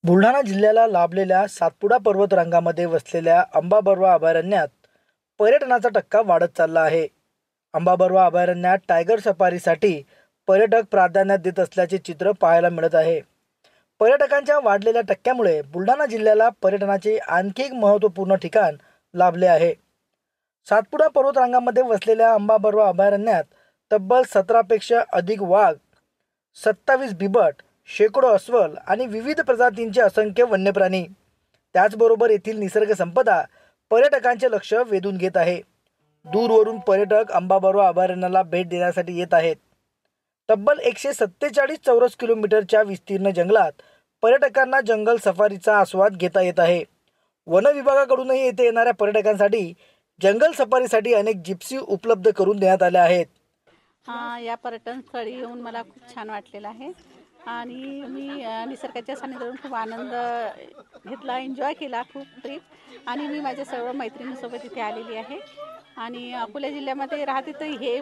बुलढाणा जिल्ह्याला लाभलेल्या सातपुडा पर्वतरांगामध्ये वसलेल्या अंबाबरवा अभयारण्यात पर्यटनाचा टक्का वाढत चालला आहे। अंबाबरवा अभयारण्यात टायगर सफारीसाठी पर्यटक प्राधान्य देत असल्याचे चित्र पाहायला मिळत आहे। पर्यटकांच्या वाढलेल्या टक्क्यामुळे बुलढाणा जिल्ह्याला पर्यटनाचे आणखी एक महत्त्वपूर्ण ठिकाण लाभले आहे। सातपुडा पर्वतरांगामध्ये वसलेल्या अंबाबरवा अभयारण्यात तब्बल 17 पेक्षा अधिक वाघ, 27 बिबट, शेकडो अस्वल आणि विविध प्रजातींचे असंख्य वन्यप्राणी, त्याचबरोबर येथील निसर्ग संपदा पर्यटकांचे लक्ष वेधून घेत आहे। दूरवरून पर्यटक अंबाबरवा अभयारण्याला भेट देण्यासाठी येत आहेत। तब्बल 147 चौरस किलोमीटरच्या विस्तीर्ण जंगलात पर्यटकांना जंगल सफारीचा आस्वाद घेता येत आहे। वन विभागाकडूनही येथे येणाऱ्या पर्यटकांसाठी जंगल सफारीसाठी अनेक जिप्सी उपलब्ध करून देण्यात आल्या आहेत। या पर्यटन स्थळी येऊन मला खूप छान वाटलेलं आहे आणि मी निसर्गाच्या सानिध्यातून खूप आनंद घेतला, एन्जॉय केला खूप ट्रिप। आणि मी माझ्या सर्व मैत्रिणींसोबत इथे आलेली आहे आणि अकोला जिल्ह्यामध्ये राहते तर हे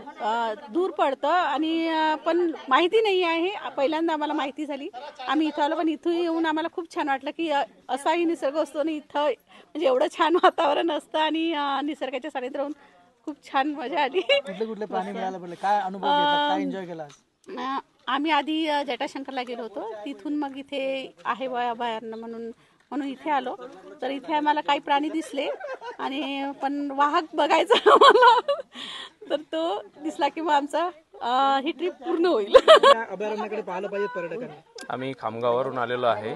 दूर पडतं आणि पण माहिती नाही आहे। पहिल्यांदा आम्हाला माहिती झाली, आम्ही इथं आलो, पण इथून येऊन आम्हाला खूप छान वाटलं की असाही निसर्ग असतो आणि इथं म्हणजे एवढं छान वातावरण असतं आणि निसर्गाच्या सानिध्यात राहून खूप छान मजा आली। कुठले प्राणी मिळाले, काय अनुभव घेतला, काय एन्जॉय केला? आम्ही आधी जटाशंकरला गेलो होतो, तिथून मग इथे आहे अभयारण्य म्हणून इथे आलो। तर इथे आम्हाला काही प्राणी दिसले आणि पण वाघ बघायचा आम्हाला, तर तो दिसला की मग आमचा ही ट्रिप पूर्ण होईल। अभयारण्याकडे पाहिलं पाहिजे पर्यटकांनी। आम्ही खामगाववरून आलेलो आहे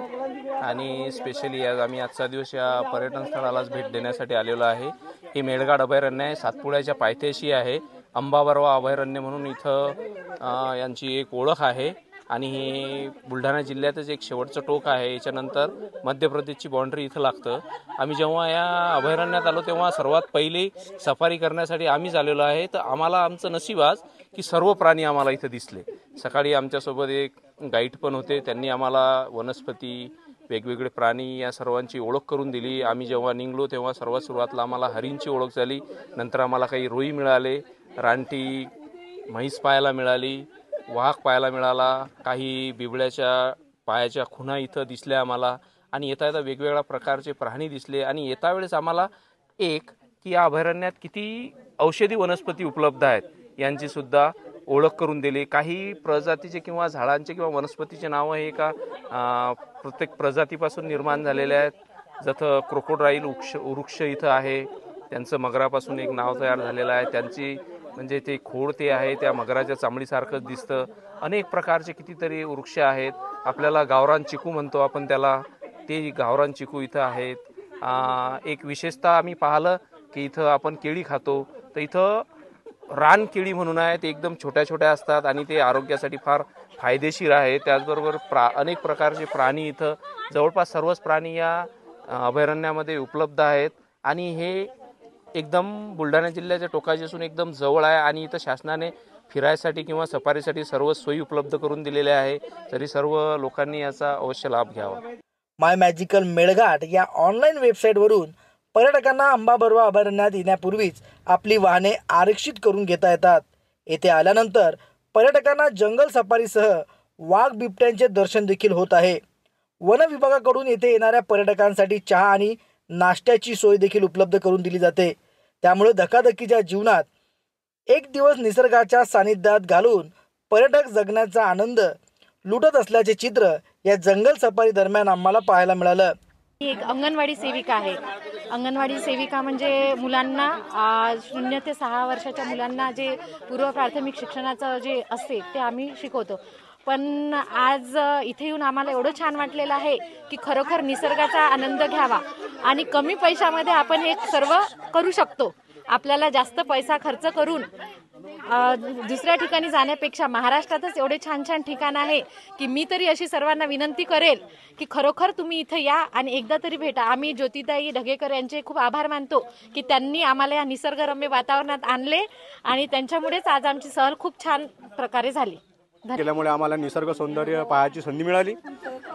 आणि स्पेशली आज आम्ही आजचा दिवस या पर्यटन स्थळालाच भेट देण्यासाठी आलेलो आहे। हे मेळघाट अभयारण्य आहे, सातपुड्याच्या पायथ्याशी आहे। अंबाबरवा अभयारण्य म्हणून इथं यांची एक ओळख आहे आणि हे बुलढाणा जिल्ह्यातच एक शेवटचं टोक आहे। याच्यानंतर मध्य प्रदेशची बाउंड्री इथं लागतं। आम्ही जेव्हा या अभयारण्यात आलो तेव्हा सर्वात पहिले सफारी करण्यासाठी आम्हीच आलेलो आहे। तर आम्हाला आमचं नशीब आज की सर्व प्राणी आम्हाला इथं दिसले। सकाळी आमच्यासोबत एक गाईड पण होते, त्यांनी आम्हाला वनस्पती, वेगवेगळे प्राणी या सर्वांची ओळख करून दिली। आम्ही जेव्हा निघलो तेव्हा सर्वात सुरुवातीला आम्हाला हरिणची ओळख झाली, नंतर आम्हाला काही रोई मिळाले, रानटी म्हैस पाहायला मिळाली, वाघ पाहायला मिळाला, काही बिबळ्याच्या पायाच्या खुणा इथं दिसल्या आम्हाला आणि येता येता वेगवेगळ्या प्रकारचे प्राणी दिसले। आणि येता वेळेस आम्हाला एक की या अभयारण्यात किती औषधी वनस्पती उपलब्ध आहेत यांची सुद्धा ओळख करून दिली। काही प्रजातीचे किंवा झाडांचे किंवा वनस्पतीचे नावं हे का प्रत्येक प्रजातीपासून निर्माण झालेले आहेत। जसं क्रोकोडाईल वृक्ष इथं आहे, त्यांचं मगरापासून एक नाव तयार झालेलं आहे, त्यांची म्हणजे ते खोड ते आहे त्या मगराच्या चामडीसारखंच दिसतं। अनेक प्रकारचे कितीतरी वृक्ष आहेत। आपल्याला गावरान चिकू म्हणतो आपण त्याला, ते गावरान चिकू इथं आहेत। एक विशेषतः आम्ही पाहिलं की इथं आपण केळी खातो, तर इथं रान केळी म्हणून आहे, ते एकदम छोट्या छोट्या असतात आणि ते आरोग्यासाठी फार फायदेशीर आहे। त्याचबरोबर अनेक प्रकारचे प्राणी इथं जवळपास सर्वच प्राणी या अभयारण्यामध्ये उपलब्ध आहेत आणि हे एकदम बुलढाणा जिल्ह्याच्या टोकाशी असून एकदम जवळ आहे आणि इथं शासनाने फिरायसाठी किंवा सफारीसाठी सर्व सोयी उपलब्ध करून दिलेल्या आहे। तरी सर्व लोकांनी याचा अवश्य लाभ घ्यावा। माय मॅजिकल मेळघाट या ऑनलाईन वेबसाईटवरून पर्यटकांना अंबाबरवा अभयारण्यात येण्यापूर्वीच आपली वाहने आरक्षित करून घेता येतात। येथे आल्यानंतर पर्यटकांना जंगल सफारीसह वाघ, बिबट्यांचे दर्शन देखील होत आहे। वन विभागाकडून येथे येणाऱ्या पर्यटकांसाठी चहा आणि नाश्त्याची सोय देखील उपलब्ध करून दिली जाते। त्यामुळे धकाधकीच्या जीवनात एक दिवस निसर्गाच्या सानिध्यात घालून पर्यटक जगण्याचा आनंद लुटत असल्याचे चित्र या जंगल सफारी दरम्यान आम्हाला पाहायला मिळालं। एक अंगणवाडी सेविका आहे। अंगणवाडी सेविका म्हणजे मुलांना 0 ते 6 वर्षाच्या मुलांना जे पूर्व प्राथमिक शिक्षणाचं जे असते ते आम्ही शिकवतो। पण आज इथे येऊन आम्हाला एवढं छान वाटलेलं आहे की खरोखर निसर्गाचा आनंद घ्यावा आणि कमी पैशामध्ये आपण हे सर्व करू शकतो। आपल्याला जास्त पैसा खर्च करून दुसऱ्या ठिकाणी जाण्यापेक्षा महाराष्ट्रातच एवढे छान छान ठिकाण आहे की मी तरी अशी सर्वांना विनंती करेल की खरोखर तुम्ही इथं या आणि एकदा तरी भेटा। आम्ही ज्योतिताई ढगेकर यांचे खूप आभार मानतो की त्यांनी आम्हाला या निसर्गरम्य वातावरणात आणले आणि त्यांच्यामुळेच आज आमची सहल खूप छान प्रकारे झाली। केल्यामुळे आम्हाला निसर्ग सौंदर्य पाहायची संधी मिळाली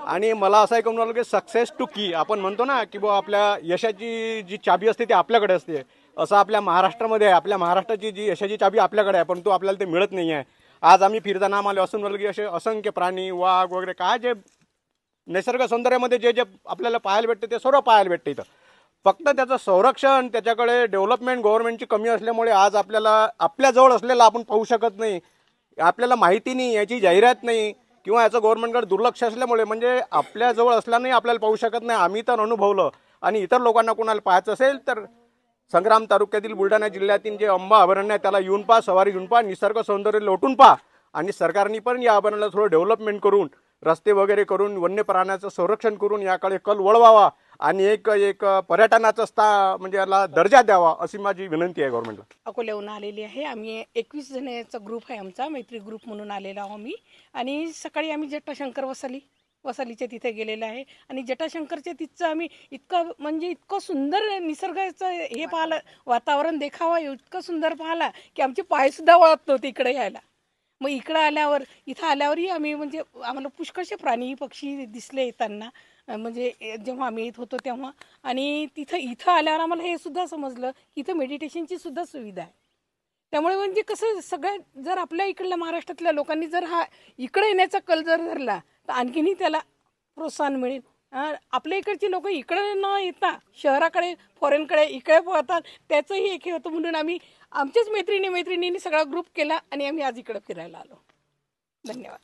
आणि मला असं ऐकून आलं की सक्सेस टू की आपण म्हणतो ना की बुवा आपल्या यशाची जी चाबी असते ती आपल्याकडे असते, असं आपल्या महाराष्ट्रामध्ये आहे। आपल्या महाराष्ट्राची जी यशाची चाबी आपल्याकडे आहे, परंतु आपल्याला ते मिळत नाही आहे। आज आम्ही फिरताना आम्हाला असून की असे असंख्य प्राणी, वाघ वगैरे काय जे निसर्ग सौंदर्यामध्ये जे जे आपल्याला पाहायला भेटते ते सर्व पाहायला भेटते इथं. फक्त त्याचं संरक्षण, त्याच्याकडे डेव्हलपमेंट गव्हर्नमेंटची कमी असल्यामुळे आज आपल्याजवळ असलेलं आपण पाहू शकत नाही. आपल्याला माहिती नाही, याची जाहिरात नाही किंवा याचं गव्हर्नमेंटकडे दुर्लक्ष असल्यामुळे म्हणजे आपल्याजवळ असल्याने आपल्याला पाहू शकत नाही. आम्ही तर अनुभवलं आणि इतर लोकांना कोणाला पाहायचं असेल तर संग्राम तालुक्यातील बुलढाणा जिल्ह्यातील जे अंबा अभयारण्य आहे त्याला येऊन पहा, सवारी घेऊन पहा, निसर्ग सौंदर्य लोटून पहा. आणि सरकारने पण या अभयारण्याला थोडं डेव्हलपमेंट करून, रस्ते वगैरे करून, वन्य प्राण्याचं संरक्षण करून याकडे कल वळवावा आणि एक पर्यटनाचा म्हणजे याला दर्जा द्यावा अशी माझी विनंती आहे गव्हर्नमेंटला. अकोल्याहून आलेली आहे. आम्ही 21 जणांचा ग्रुप आहे आमचा, मैत्री ग्रुप म्हणून आलेला आहो आम्ही. आणि सकाळी आम्ही जटाशंकर वसालीच्या तिथे गेलेलं आहे. आणि जटाशंकरच्या तिथचं आम्ही इतकं सुंदर निसर्गाचं हे पाहिलं, वातावरण देखावा इतकं सुंदर पाहिला की आमचे पायसुद्धा वळत नव्हते इकडे यायला. मग इथं आल्यावरही आम्ही आम्हाला पुष्कळसे प्राणी पक्षी दिसले येताना, जेव्हा आम्ही येत होतो तेव्हा. आणि इथं आल्यावर आम्हाला हे सुद्धा समजलं की इथं मेडिटेशनची सुद्धा सुविधा आहे. त्यामुळे कसं सगळ्यात जर आपल्या इकडल्या महाराष्ट्रातल्या लोकांनी जर हा इकडे येण्याचा कल जर धरला तर आणखीनही त्याला प्रोत्साहन मिळेल. आपल्या इकडची लोक इकडे न येता शहराकडे, फॉरेनकडे इकडे पळतात. त्याचंही एक हे होतं म्हणून आम्ही आमच्याच मैत्रिणींनी सगळा ग्रुप केला आणि आम्ही आज इकडे फिरायला आलो. धन्यवाद.